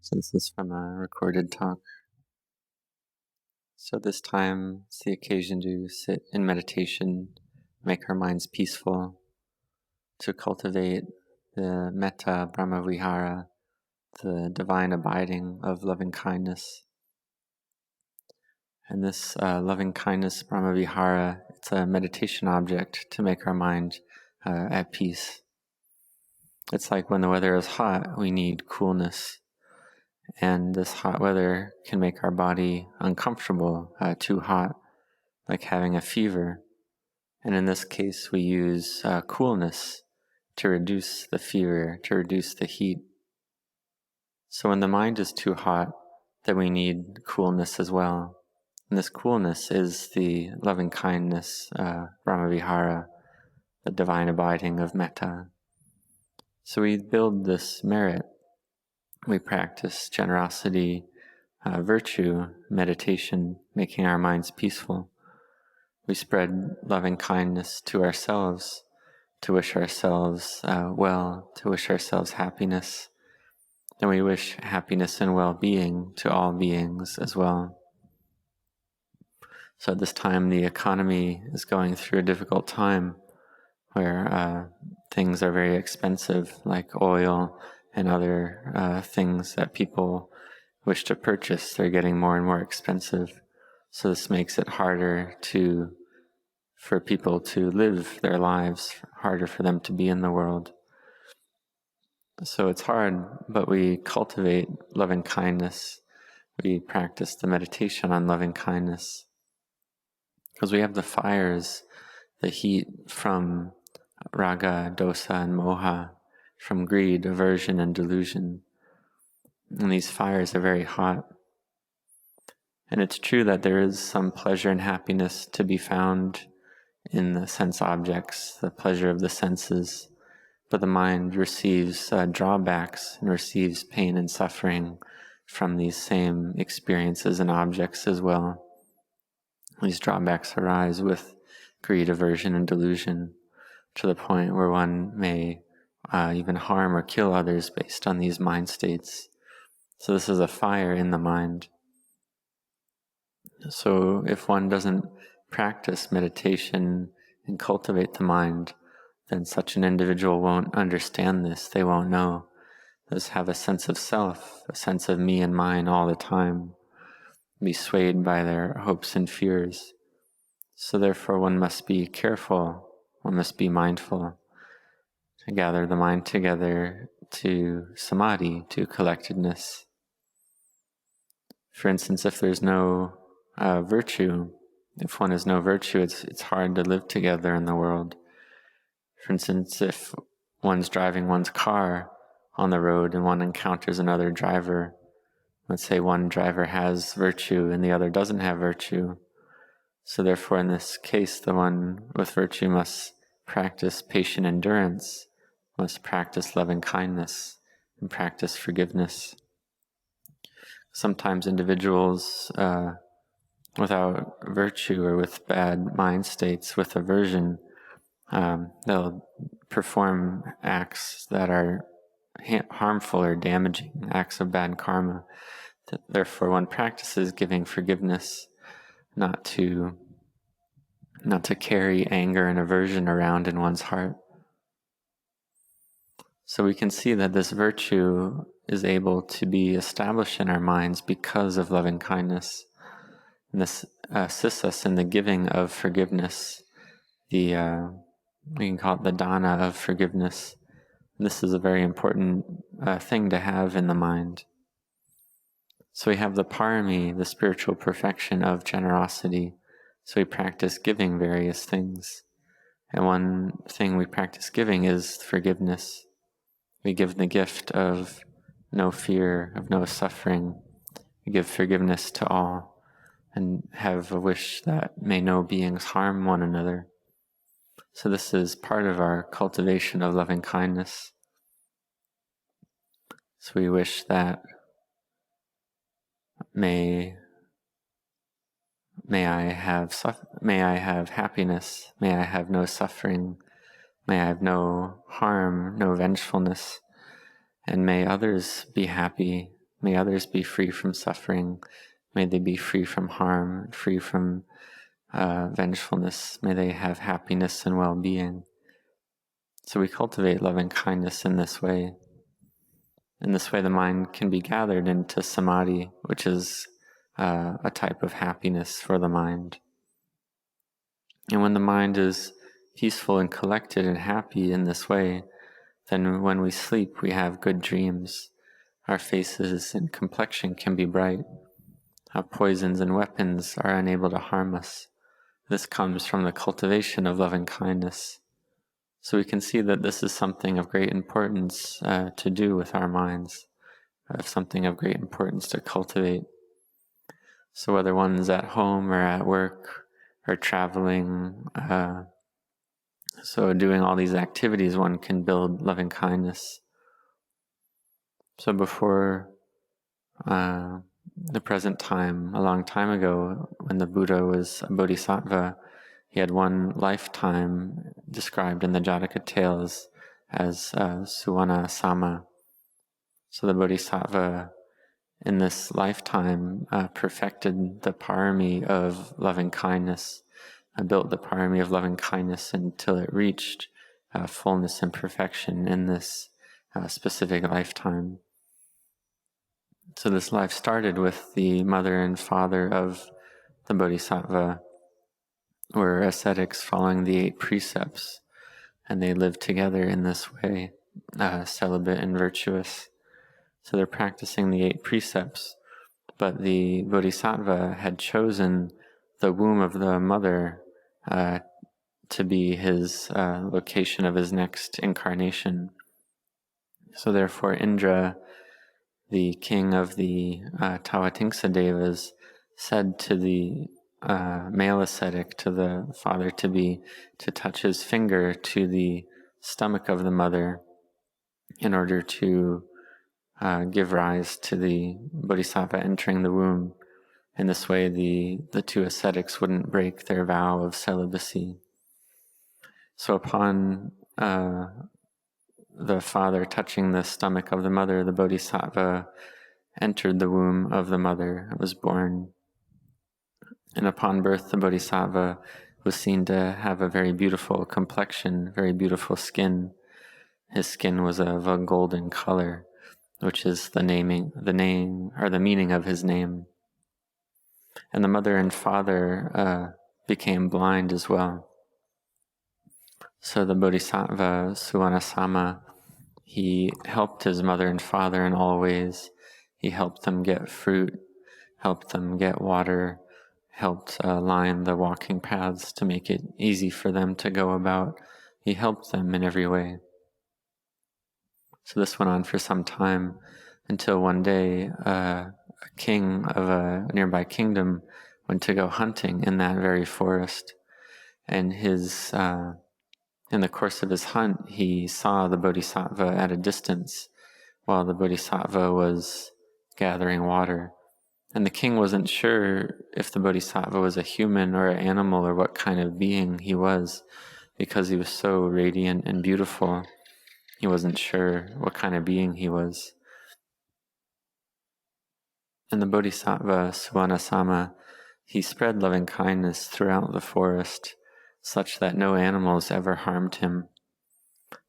So this is from a recorded talk. So this time it's the occasion to sit in meditation, make our minds peaceful, to cultivate the metta Brahmavihara, the divine abiding of loving kindness. And this loving kindness Brahmavihara, it's a meditation object to make our mind at peace. It's like when the weather is hot, we need coolness. And this hot weather can make our body uncomfortable, too hot, like having a fever. And in this case, we use coolness to reduce the fever, to reduce the heat. So when the mind is too hot, then we need coolness as well. And this coolness is the loving kindness, Brahmavihara, the divine abiding of metta. So we build this merit. We practice generosity, virtue, meditation, making our minds peaceful. We spread loving kindness to ourselves, to wish ourselves well, to wish ourselves happiness. And we wish happiness and well-being to all beings as well. So at this time, the economy is going through a difficult time where things are very expensive, like oil and other things that people wish to purchase. They're getting more and more expensive. So this makes it harder for people to live their lives, harder for them to be in the world. So it's hard, but we cultivate loving kindness. We practice the meditation on loving kindness. Because we have the fires, the heat from raga, dosa, and moha, from greed, aversion, and delusion. And these fires are very hot. And it's true that there is some pleasure and happiness to be found in the sense objects, the pleasure of the senses, but the mind receives drawbacks and receives pain and suffering from these same experiences and objects as well. These drawbacks arise with greed, aversion, and delusion, to the point where one may even harm or kill others based on these mind states. So this is a fire in the mind. So if one doesn't practice meditation and cultivate the mind, then such an individual won't understand this. They won't know. They'll just have a sense of self, a sense of me and mine all the time, be swayed by their hopes and fears. So therefore one must be careful, one must be mindful to gather the mind together to samadhi, to collectedness. For instance, if there's no virtue, if one has no virtue, it's hard to live together in the world. For instance, if one's driving one's car on the road and one encounters another driver, let's say one driver has virtue and the other doesn't have virtue. So therefore, in this case, the one with virtue must practice patient endurance, must practice loving kindness, and practice forgiveness. Sometimes individuals without virtue or with bad mind states, with aversion, they'll perform acts that are harmful or damaging, acts of bad karma. Therefore, one practices giving forgiveness, not to carry anger and aversion around in one's heart. So we can see that this virtue is able to be established in our minds because of loving kindness. And this assists us in the giving of forgiveness, we can call it the dana of forgiveness. This is a very important thing to have in the mind. So we have the parami, the spiritual perfection of generosity. So we practice giving various things. And one thing we practice giving is forgiveness. We give the gift of no fear, of no suffering. We give forgiveness to all and have a wish that may no beings harm one another. So this is part of our cultivation of loving kindness. So we wish that may I have happiness, may I have no suffering, may I have no harm, no vengefulness, and may others be happy, May others be free from suffering. May they be free from harm, free from vengefulness. May they have happiness and well-being. So we cultivate loving kindness in this way. In this way, the mind can be gathered into samadhi, which is a type of happiness for the mind. And when the mind is peaceful and collected and happy in this way, then when we sleep, we have good dreams. Our faces and complexion can be bright. Our poisons and weapons are unable to harm us. This comes from the cultivation of loving kindness. So we can see that this is something of great importance to do with our minds, of something of great importance to cultivate. So whether one's at home or at work or traveling, so doing all these activities, one can build loving kindness. So before the present time, a long time ago, when the Buddha was a bodhisattva, he had one lifetime described in the Jataka tales as Suvannasama. So the bodhisattva in this lifetime perfected the parami of loving kindness, built the parami of loving kindness until it reached fullness and perfection in this specific lifetime. So this life started with the mother and father of the bodhisattva, were ascetics following the 8 precepts, and they lived together in this way, celibate and virtuous. So they're practicing the 8 precepts, but the bodhisattva had chosen the womb of the mother to be his location of his next incarnation. So therefore Indra, the king of the Tawatingsa Devas, said to the male ascetic, to the father-to-be, to touch his finger to the stomach of the mother in order to give rise to the bodhisattva entering the womb. In this way, the 2 ascetics wouldn't break their vow of celibacy. So upon the father touching the stomach of the mother, the bodhisattva entered the womb of the mother and was born. And upon birth, the bodhisattva was seen to have a very beautiful complexion, very beautiful skin. His skin was of a golden color, which is the name or the meaning of his name. And the mother and father became blind as well. So the bodhisattva, Suvannasama, he helped his mother and father in all ways. He helped them get fruit, helped them get water, helped line the walking paths to make it easy for them to go about. He helped them in every way. So this went on for some time until one day a king of a nearby kingdom went to go hunting in that very forest. And in the course of his hunt, he saw the bodhisattva at a distance while the bodhisattva was gathering water. And the king wasn't sure if the bodhisattva was a human or an animal or what kind of being he was, because he was so radiant and beautiful. He wasn't sure what kind of being he was. And the bodhisattva, Suvannasama, he spread loving kindness throughout the forest, such that no animals ever harmed him.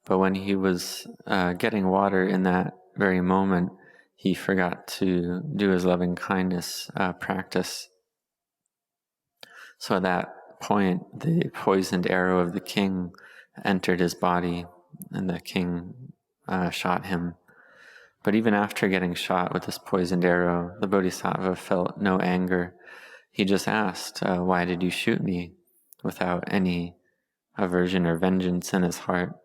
But when he was getting water in that very moment, he forgot to do his loving kindness practice. So at that point, the poisoned arrow of the king entered his body, and the king shot him. But even after getting shot with this poisoned arrow, the bodhisattva felt no anger. He just asked, "Why did you shoot me?" without any aversion or vengeance in his heart.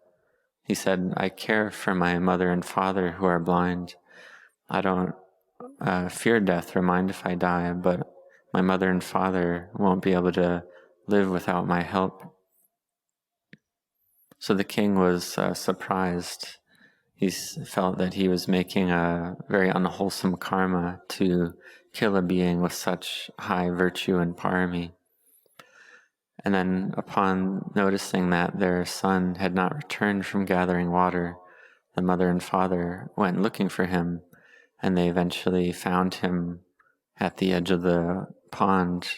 He said, "I care for my mother and father who are blind. I don't fear death or mind if I die, but my mother and father won't be able to live without my help." So the king was surprised. He felt that he was making a very unwholesome karma to kill a being with such high virtue and parami. And then upon noticing that their son had not returned from gathering water, the mother and father went looking for him, and they eventually found him at the edge of the pond,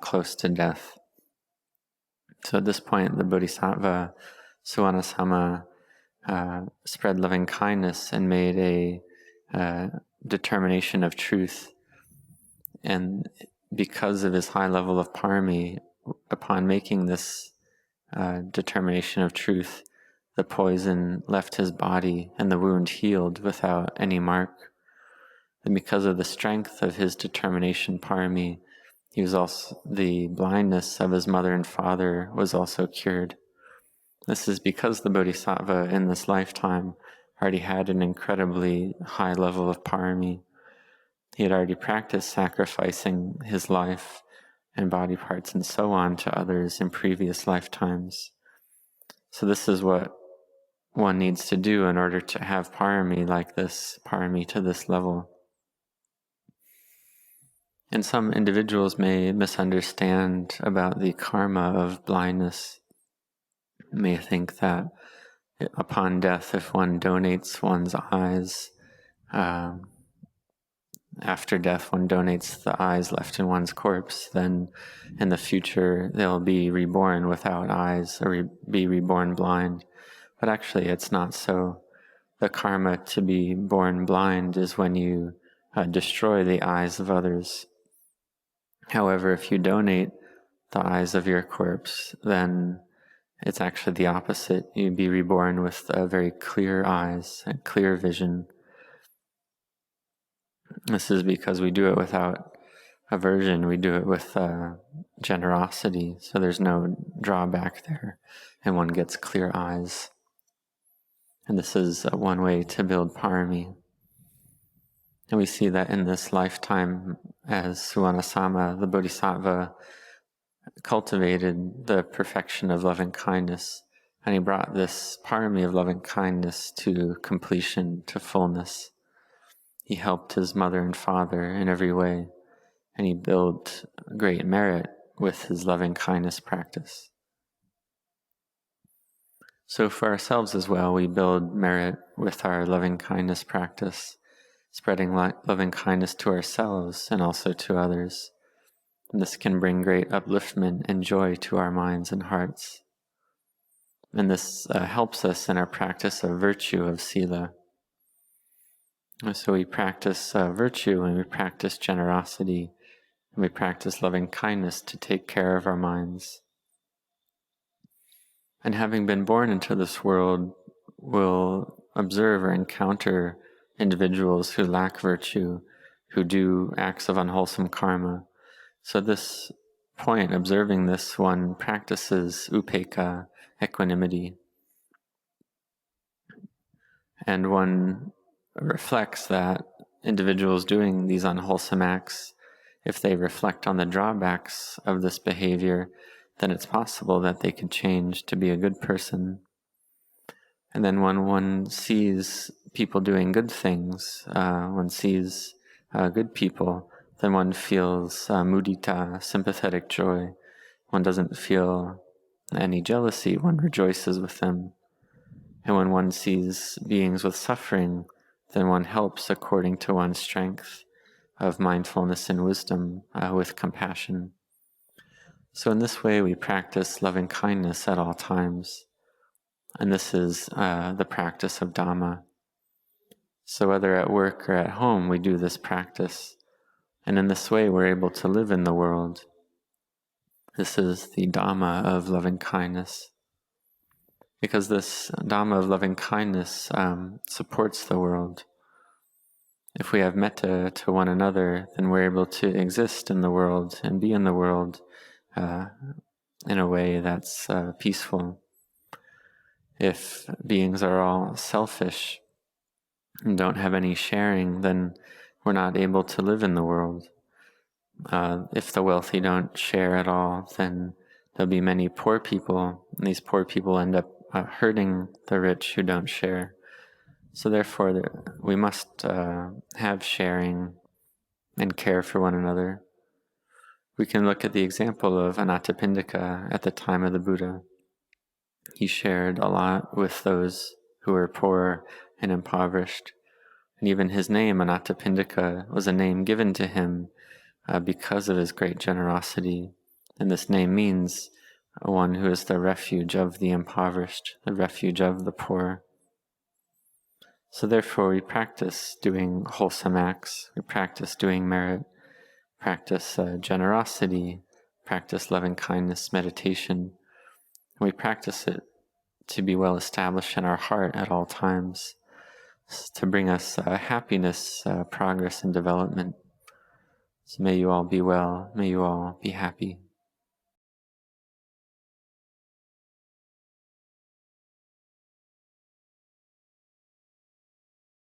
close to death. So at this point, the Bodhisattva Suvannasama spread loving kindness and made a determination of truth. And because of his high level of parami, upon making this determination of truth, the poison left his body and the wound healed without any mark. And because of the strength of his determination parami, he was also, the blindness of his mother and father was also cured. This is because the Bodhisattva in this lifetime already had an incredibly high level of parami. He had already practiced sacrificing his life and body parts and so on to others in previous lifetimes. So this is what one needs to do in order to have parami like this, parami to this level. And some individuals may misunderstand about the karma of blindness. May think that upon death, if one donates one's eyes, after death one donates the eyes left in one's corpse, then in the future they'll be reborn without eyes or be reborn blind. But actually it's not so. The karma to be born blind is when you destroy the eyes of others. However, if you donate the eyes of your corpse, then it's actually the opposite. You'd be reborn with very clear eyes and clear vision. This is because we do it without aversion. We do it with generosity. So there's no drawback there, and one gets clear eyes. And this is one way to build parami. And we see that in this lifetime, as Suvannasama, the Bodhisattva, cultivated the perfection of loving kindness, and he brought this parami of loving kindness to completion, to fullness. He helped his mother and father in every way, and he built great merit with his loving kindness practice. So for ourselves as well, we build merit with our loving kindness practice, spreading loving kindness to ourselves and also to others. And this can bring great upliftment and joy to our minds and hearts. And this helps us in our practice of virtue, of sila. So we practice virtue and we practice generosity and we practice loving kindness to take care of our minds. And having been born into this world, we'll observe or encounter individuals who lack virtue, who do acts of unwholesome karma. So at this point, observing this, one practices upekkha, equanimity. And one reflects that individuals doing these unwholesome acts, if they reflect on the drawbacks of this behavior, then it's possible that they could change to be a good person. And then when one sees people doing good things, one sees good people, then one feels mudita, sympathetic joy. One doesn't feel any jealousy, one rejoices with them. And when one sees beings with suffering, then one helps according to one's strength of mindfulness and wisdom with compassion. So in this way we practice loving kindness at all times. And this is the practice of Dhamma. So whether at work or at home, we do this practice. And in this way we're able to live in the world. This is the Dhamma of loving kindness. Because this Dhamma of loving kindness supports the world. If we have metta to one another, then we're able to exist in the world and be in the world in a way that's peaceful. If beings are all selfish and don't have any sharing, then we're not able to live in the world. If the wealthy don't share at all, then there'll be many poor people, and these poor people end up hurting the rich who don't share. So therefore, we must have sharing and care for one another. We can look at the example of Anathapindika at the time of the Buddha. He shared a lot with those who were poor and impoverished. And even his name, Anathapindika, was a name given to him because of his great generosity. And this name means one who is the refuge of the impoverished, the refuge of the poor. So therefore we practice doing wholesome acts, we practice doing merit, practice generosity, practice loving-kindness meditation. We practice it to be well established in our heart at all times, to bring us happiness, progress, and development. So may you all be well, may you all be happy.